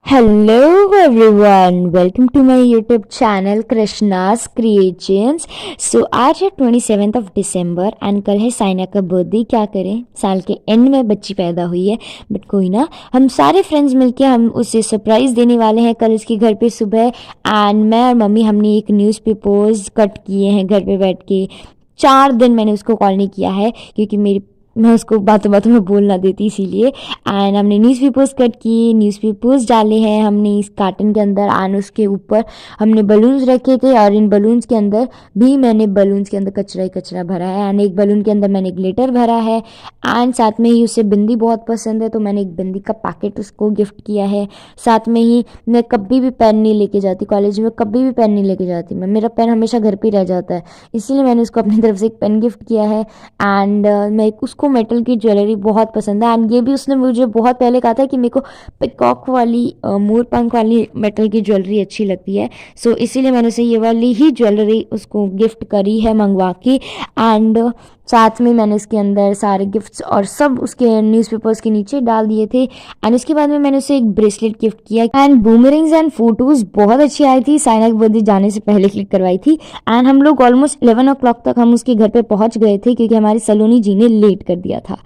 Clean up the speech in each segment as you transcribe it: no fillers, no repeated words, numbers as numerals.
Hello everyone, welcome to my YouTube channel Krishna's Creations। आज है 27 दिसंबर and कल है साइना का बर्थडे। क्या करें, साल के एंड में बच्ची पैदा हुई है, बट कोई ना, हम सारे फ्रेंड्स मिलके हम उसे सरप्राइज देने वाले हैं कल उसके घर पे सुबह। एंड मैं और मम्मी हमने एक न्यूज़पेपर्स कट किए हैं घर पे बैठ के। 4 दिन मैंने उसको कॉल नहीं किया है क्योंकि मैं उसको बातों बातों में बोल ना देती, इसीलिए। एंड हमने न्यूज़पेपर्स कट किए, न्यूज़पेपर्स डाले हैं हमने इस कार्टन के अंदर। एंड उसके ऊपर हमने बलून्स रखे थे और इन बलून्स के अंदर भी मैंने बलून्स के अंदर कचरा ही कचरा भरा है। एंड एक बलून के अंदर मैंने ग्लिटर भरा है। एंड साथ में ही उसे बिंदी बहुत पसंद है तो मैंने एक बिंदी का पैकेट उसको गिफ्ट किया है। साथ में ही मैं कभी भी पेन नहीं लेके जाती, कॉलेज में कभी भी पेन नहीं लेके जाती मैं, मेरा पेन हमेशा घर पे ही रह जाता है, इसीलिए मैंने उसको अपनी तरफ से एक पेन गिफ्ट किया है। एंड मैं उसको मेटल की ज्वेलरी बहुत पसंद है। एंड ये भी उसने मुझे बहुत पहले कहा था कि मेरे को पिकॉक वाली मोर पंख वाली मेटल की ज्वेलरी अच्छी लगती है, सो इसीलिए मैंने उसे ये वाली ही ज्वेलरी उसको गिफ्ट करी है मंगवा के। एंड साथ में मैंने उसके अंदर सारे गिफ्ट्स और सब उसके न्यूज़पेपर्स के नीचे डाल दिए थे। एंड उसके बाद में मैंने उसे एक ब्रेसलेट गिफ्ट किया। एंड बूमरिंग्स एंड फोटोज बहुत अच्छी आई थी, साइना के बर्थडे जाने से पहले क्लिक करवाई थी। एंड हम लोग ऑलमोस्ट 11 o'clock तक हम उसके घर पे पहुंच गए थे क्योंकि हमारी सलोनी जी ने लेट कर दिया था।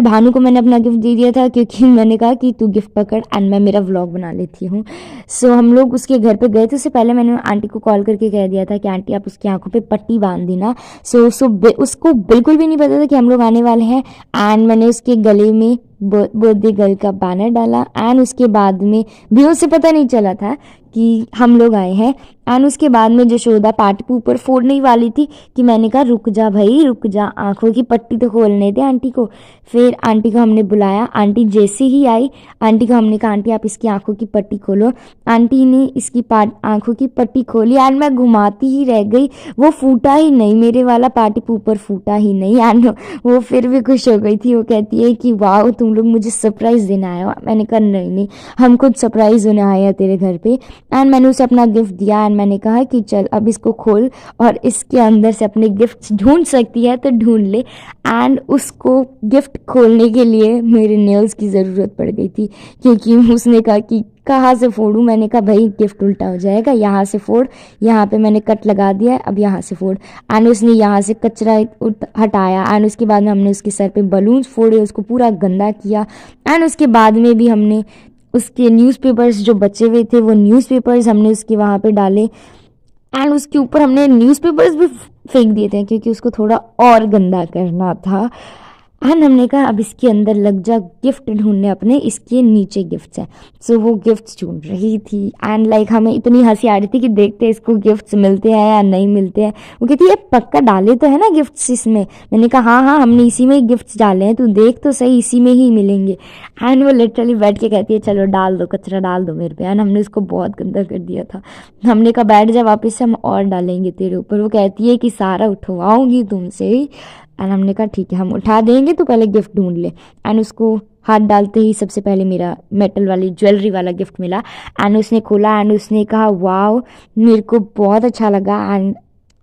भानु को मैंने अपना गिफ्ट दे दिया था क्योंकि मैंने कहा कि तू गिफ्ट पकड़ एंड मैं मेरा व्लॉग बना लेती हूँ। सो हम लोग उसके घर पे गए थे, उससे पहले मैंने आंटी को कॉल करके कह दिया था कि आंटी आप उसकी आंखों पे पट्टी बांध देना। सो उसको बिल्कुल भी नहीं पता था कि हम लोग आने वाले हैं। एंड मैंने उसके गले में बर्थडे गर्ल का बैनर डाला। एंड उसके बाद में भी उसे पता नहीं चला था कि हम लोग आए हैं। एंड उसके बाद में यशोदा पार्टी के ऊपर फोड़ने ही वाली थी कि मैंने कहा रुक जा भाई रुक जा, आंखों की पट्टी तो खोलने दे आंटी को। फिर आंटी को हमने बुलाया, आंटी जैसे ही आई आंटी को हमने कहा आंटी आप इसकी आंखों की पट्टी खोलो। आंटी ने इसकी आंखों की पट्टी खोली एंड मैं घुमाती ही रह गई, वो फूटा ही नहीं, मेरे वाला पार्टी ऊपर फूटा ही नहीं। एंड वो फिर भी खुश हो गई थी, वो कहती है कि वाह तुम लोग मुझे सरप्राइज देने आए हो। मैंने कहा नहीं नहीं, हम खुद सरप्राइज होने आए हैं तेरे घर पे। एंड मैंने उसे अपना गिफ्ट दिया एंड मैंने कहा कि चल अब इसको खोल और इसके अंदर से अपने गिफ्ट्स ढूंढ सकती है तो ढूंढ ले। एंड उसको गिफ्ट खोलने के लिए मेरे नेल्स की ज़रूरत पड़ गई थी क्योंकि उसने कहा कि कहाँ से फोड़ूं। मैंने कहा भाई गिफ्ट उल्टा हो जाएगा, यहाँ से फोड़, यहाँ पे मैंने कट लगा दिया है, अब यहाँ से फोड़। एंड उसने यहाँ से कचरा हटाया। एंड उसके बाद में हमने उसके सर पे बलून्स फोड़े, उसको पूरा गंदा किया। एंड उसके बाद में भी हमने उसके न्यूज़पेपर्स जो बचे हुए थे वो न्यूज़पेपर्स हमने उसके वहाँ पे डाले। एंड उसके ऊपर हमने न्यूज़पेपर्स भी फेंक दिए थे क्योंकि उसको थोड़ा और गंदा करना था। एंड हमने कहा अब इसके अंदर लग जा गिफ्ट ढूंढने अपने, इसके नीचे गिफ्ट्स हैं। सो वो गिफ्ट्स ढूंढ रही थी एंड लाइक हमें इतनी हंसी आ रही थी कि देखते इसको गिफ्ट्स मिलते हैं या नहीं मिलते हैं। वो कहती है पक्का डाले तो है ना गिफ्ट्स इसमें। मैंने कहा हाँ हाँ हमने इसी में ही गिफ्ट्स डाले हैं, तू देख तो सही इसी में ही मिलेंगे। एंड वो लिटरली बैठ के कहती है चलो डाल दो, कचरा डाल दो मेरे पे। एंड हमने उसको बहुत गंदा कर दिया था। हमने कहा बैठ जा वापस से हम और डालेंगे तेरे ऊपर। वो कहती है कि सारा उठवाऊंगी तुमसे ही। एंड हमने कहा ठीक है हम उठा देंगे, तो पहले गिफ्ट ढूंढ ले। एंड उसको हाथ डालते ही सबसे पहले मेरा मेटल वाली ज्वेलरी वाला गिफ्ट मिला। एंड उसने खोला एंड उसने कहा वाओ मेरे को बहुत अच्छा लगा। एंड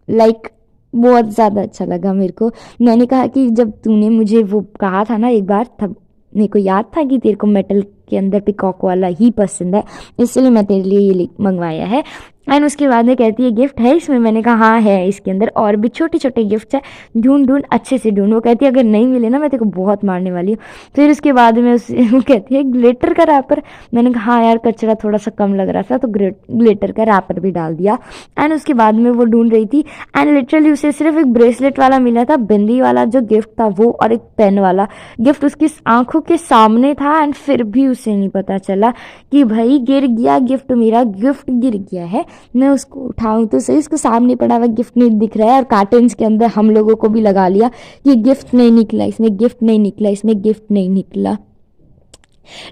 लाइक बहुत ज़्यादा अच्छा लगा मेरे को। मैंने कहा कि जब तूने मुझे वो कहा था ना एक बार, तब मेरे को याद था कि तेरे को मेटल के अंदर पिकॉक वाला ही पसंद है, इसलिए मैं तेरे लिए ये मंगवाया है। एंड उसके बाद में कहती है गिफ्ट है इसमें। मैंने कहा हाँ है इसके अंदर और भी छोटे छोटे गिफ्ट्स है, ढूंढ ढूंढ अच्छे से ढूंढ। वो कहती है अगर नहीं मिले ना मैं तेरे को बहुत मारने वाली हूँ। फिर उसके बाद में वो कहती है ग्लिटर का रैपर। मैंने कहा हाँ यार कचरा थोड़ा सा कम लग रहा था तो ग्लिटर का रैपर भी डाल दिया। एंड उसके बाद में वो ढूंढ रही थी एंड लिटरली उसे सिर्फ एक ब्रेसलेट वाला मिला था, बिंदी वाला जो गिफ्ट था वो, और एक पेन वाला गिफ्ट उसकी आंखों के सामने था। एंड फिर भी उसे नहीं पता चला कि भाई गिर गया गिफ्ट, मेरा गिफ्ट गिर गया है। मैं उसको उठाऊं तो सही, उसको सामने पड़ा हुआ गिफ्ट नहीं दिख रहा है। और कार्टन्स के अंदर हम लोगों को भी लगा लिया कि गिफ्ट नहीं निकला इसमें, गिफ्ट नहीं निकला इसमें, गिफ्ट नहीं निकला।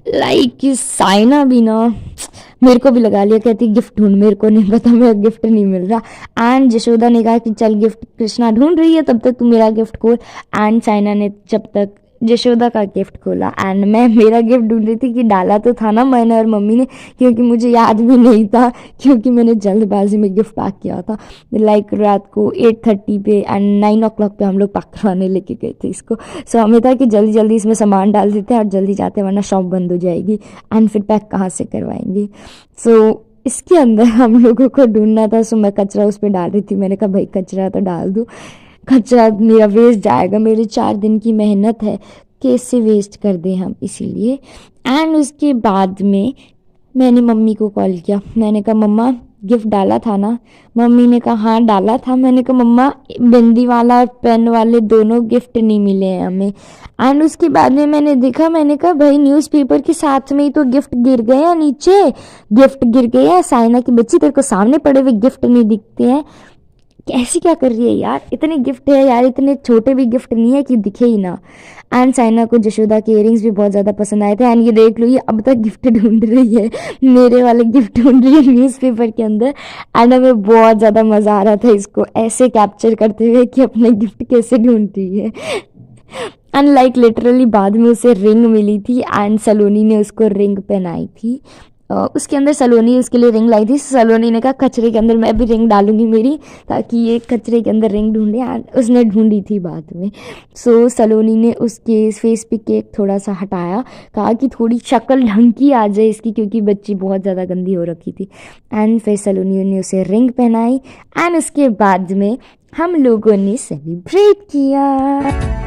लाइक साइना भी ना मेरे को भी लगा लिया, कहती गिफ्ट ढूंढ, मेरे को नहीं पता मेरा गिफ्ट नहीं मिल रहा। एंड यशोदा ने कहा कि चल गिफ्ट कृष्णा ढूंढ रही है तब तक तू मेरा गिफ्ट खोल। एंड साइना ने जब तक यशोदा का गिफ्ट खोला एंड मैं मेरा गिफ्ट ढूंढ रही थी कि डाला तो था ना मैंने और मम्मी ने, क्योंकि मुझे याद भी नहीं था, क्योंकि मैंने जल्दबाजी में गिफ्ट पैक किया था। लाइक रात को 8:30 पे एंड 9 o'clock पे हम लोग पैक करवाने लेके गए थे इसको। सो हमें था कि जल्दी जल्दी इसमें सामान डाल देते हैं और जल्दी जाते हैं, वरना शॉप बंद हो जाएगी एंड फिर पैक कहाँ से करवाएंगे। सो इसके अंदर हम लोगों को ढूंढना था। सो मैं कचरा उस पर डाल रही थी। मैंने कहा भाई कचरा तो डाल दूँ, कचरा मेरा वेस्ट जाएगा, मेरे 4 दिन की मेहनत है, कैसे वेस्ट कर दें हम, इसीलिए। एंड उसके बाद में मैंने मम्मी को कॉल किया। मैंने कहा मम्मा गिफ्ट डाला था ना? मम्मी ने कहा हाँ डाला था। मैंने कहा मम्मा बिंदी वाला और पेन वाले दोनों गिफ्ट नहीं मिले हैं हमें। एंड उसके बाद में मैंने देखा, मैंने कहा भाई न्यूज़पेपर के साथ में ही तो गिफ्ट गिर गए हैं नीचे, गिफ्ट गिर गए हैं। साइना की बच्ची तेरे को सामने पड़े हुए गिफ्ट नहीं दिखते हैं? कैसी क्या कर रही है यार, इतने गिफ्ट है यार, इतने छोटे भी गिफ्ट नहीं है कि दिखे ही ना। एंड साइना को यशोदा के इयरिंग्स भी बहुत ज़्यादा पसंद आए थे। एंड ये देख लो, ये अब तक गिफ्ट ढूंढ रही है, मेरे वाले गिफ्ट ढूंढ रही है न्यूज़पेपर के अंदर। एंड हमें बहुत ज़्यादा मज़ा आ रहा था इसको ऐसे कैप्चर करते हुए कि अपने गिफ्ट कैसे ढूंढ रही है। एंड लाइक लिटरली बाद में उसे रिंग मिली थी एंड सलोनी ने उसको रिंग पहनाई थी। उसके अंदर सलोनी उसके लिए रिंग लाई थी। सलोनी ने कहा कचरे के अंदर मैं भी रिंग डालूंगी मेरी, ताकि ये कचरे के अंदर रिंग ढूंढे। एंड उसने ढूंढी थी बाद में। सो सलोनी ने उसके फेस पे केक थोड़ा सा हटाया, कहा कि थोड़ी शक्ल ढंग की आ जाए इसकी, क्योंकि बच्ची बहुत ज़्यादा गंदी हो रखी थी। एंड फिर सलोनी ने उसे रिंग पहनाई एंड उसके बाद में हम लोगों ने सेलिब्रेट किया।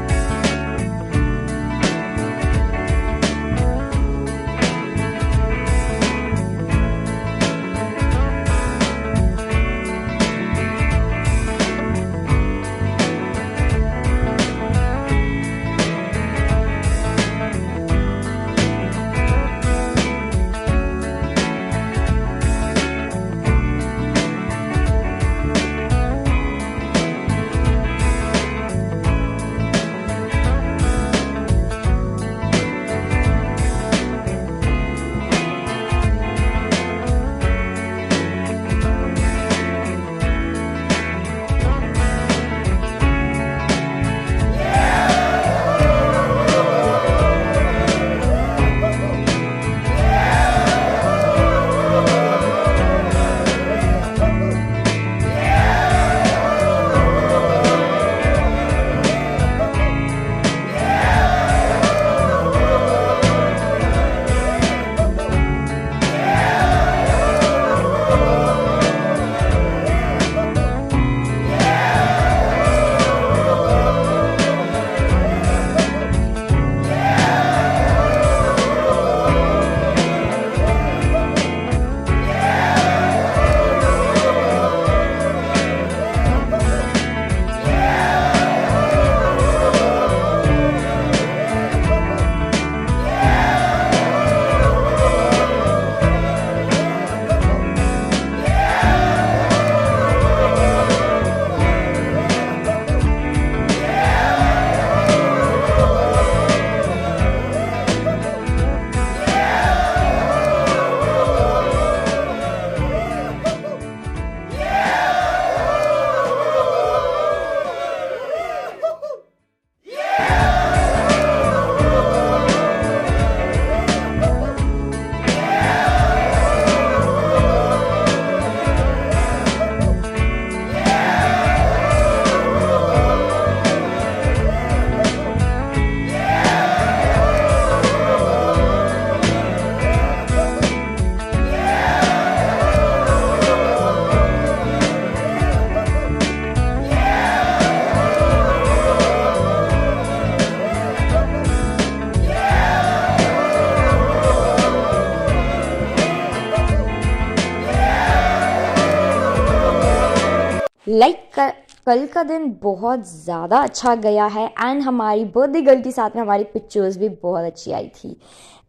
कल का दिन बहुत ज़्यादा अच्छा गया है एंड हमारी बर्थडे गर्ल के साथ में हमारी पिक्चर्स भी बहुत अच्छी आई थी।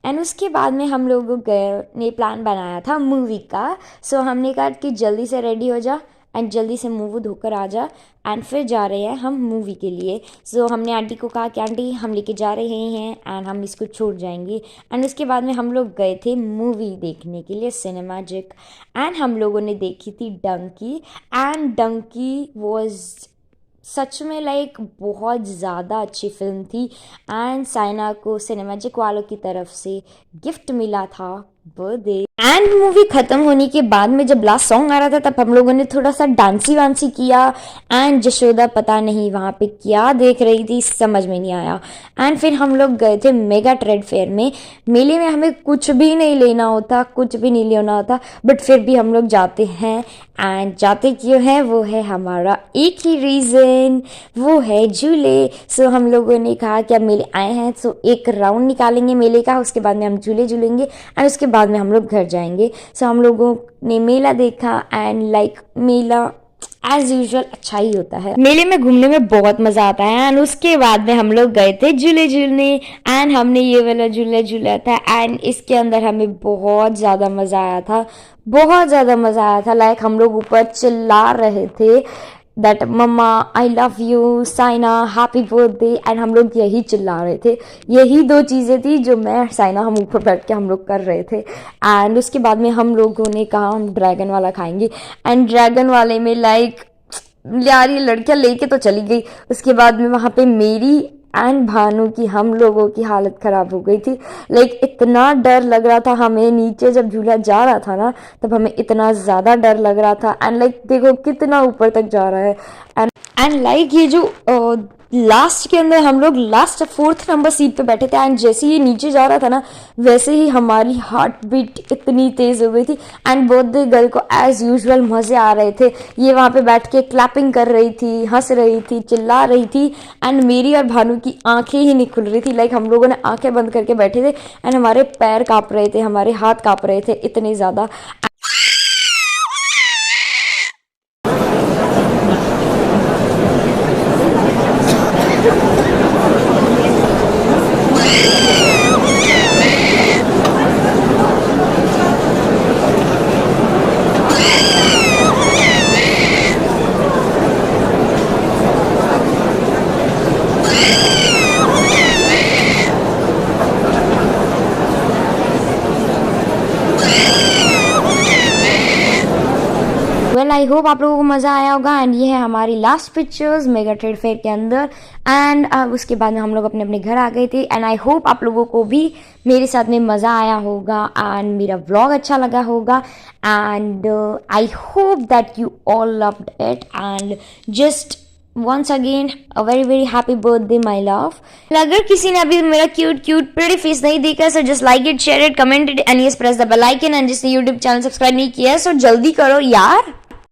एंड उसके बाद में हम लोगों ने प्लान बनाया था मूवी का। सो हमने कहा कि जल्दी से रेडी हो जा एंड जल्दी से मुँह धोकर आ जा एंड फिर जा रहे हैं हम मूवी के लिए। सो हमने आंटी को कहा कि आंटी हम लेके जा रहे हैं एंड हम इसको छोड़ जाएंगे। एंड उसके बाद में हम लोग गए थे मूवी देखने के लिए सिनेमैजिक एंड हम लोगों ने देखी थी डंकी एंड डंकी वॉज सच में लाइक बहुत ज़्यादा अच्छी फिल्म थी एंड साइना को सिनेमैजिक वालों की तरफ से गिफ्ट मिला था बर्थडे। एंड मूवी खत्म होने के बाद में जब लास्ट सॉन्ग आ रहा था तब हम लोगों ने थोड़ा सा डांसी वांसी किया एंड जशोदा पता नहीं वहाँ पे क्या देख रही थी, समझ में नहीं आया। एंड फिर हम लोग गए थे मेगा ट्रेड फेयर में। मेले में हमें कुछ भी नहीं लेना होता, कुछ भी नहीं लेना होता, बट फिर भी हम लोग जाते हैं। एंड जाते क्यों हैं, वो है हमारा एक ही रीज़न, वो है झूले। सो हम लोगों ने कहा कि अब मेले आए हैं सो एक राउंड निकालेंगे मेले का, उसके बाद में हम झूले झूलेंगे एंड उसके बाद में हम लोग घर जाएंगे। सो हम लोगों ने मेला देखा एंड लाइक मेला एज यूजल अच्छा ही होता है, मेले में घूमने में बहुत मजा आता है। एंड उसके बाद में हम लोग गए थे झूले झूलने एंड हमने ये वाला झूला झूला था एंड इसके अंदर हमें बहुत ज़्यादा मज़ा आया था, बहुत ज़्यादा मज़ा आया था। लाइक हम लोग ऊपर चिल्ला रहे थे that mamma I love you, Saina happy birthday, and हम लोग यही चिल्ला रहे थे। यही दो चीज़ें थी जो मैं साइना हम ऊपर बैठ के हम लोग कर रहे थे। एंड उसके बाद में हम लोगों ने कहा हम ड्रैगन वाला खाएंगे एंड ड्रैगन वाले में लाइक यार ये लड़कियां लेके तो चली गई, उसके बाद में वहाँ पे मेरी एंड भानु की हम लोगों की हालत ख़राब हो गई थी। लाइक इतना डर लग रहा था हमें, नीचे जब झूला जा रहा था ना तब हमें इतना ज़्यादा डर लग रहा था। एंड लाइक देखो कितना ऊपर तक जा रहा है। एंड लाइक ये जो लास्ट के अंदर हम लोग लास्ट 4th नंबर सीट पे बैठे थे एंड जैसे ये नीचे जा रहा था ना वैसे ही हमारी हार्ट बीट इतनी तेज़ हो गई थी। एंड बर्थडे गर्ल को एज यूजुअल मज़े आ रहे थे, ये वहाँ पे बैठ के क्लैपिंग कर रही थी, हंस रही थी, चिल्ला रही थी। एंड मेरी और भानु की आंखें ही नहीं खुल रही थी। लाइक हम लोगों ने आंखें बंद करके बैठे थे एंड हमारे पैर काँप रहे थे, हमारे हाथ काँप रहे थे इतने ज़्यादा। वेल आई होप आप लोगों को मज़ा आया होगा। एंड ये है हमारी last pictures mega trade fair के अंदर। एंड उसके बाद में हम लोग अपने अपने घर आ गए थे। एंड आई होप आप लोगों को भी मेरे साथ में मज़ा आया होगा एंड मेरा व्लॉग अच्छा लगा होगा। And I hope that you all loved it and just once again a very very happy birthday my love। अगर किसी ने अभी मेरा क्यूट क्यूट प्रिटी फेस नहीं देखा so just like it, share it, comment it and yes press the bell icon. And जिसने YouTube channel subscribe नहीं किया सो जल्दी करो यार।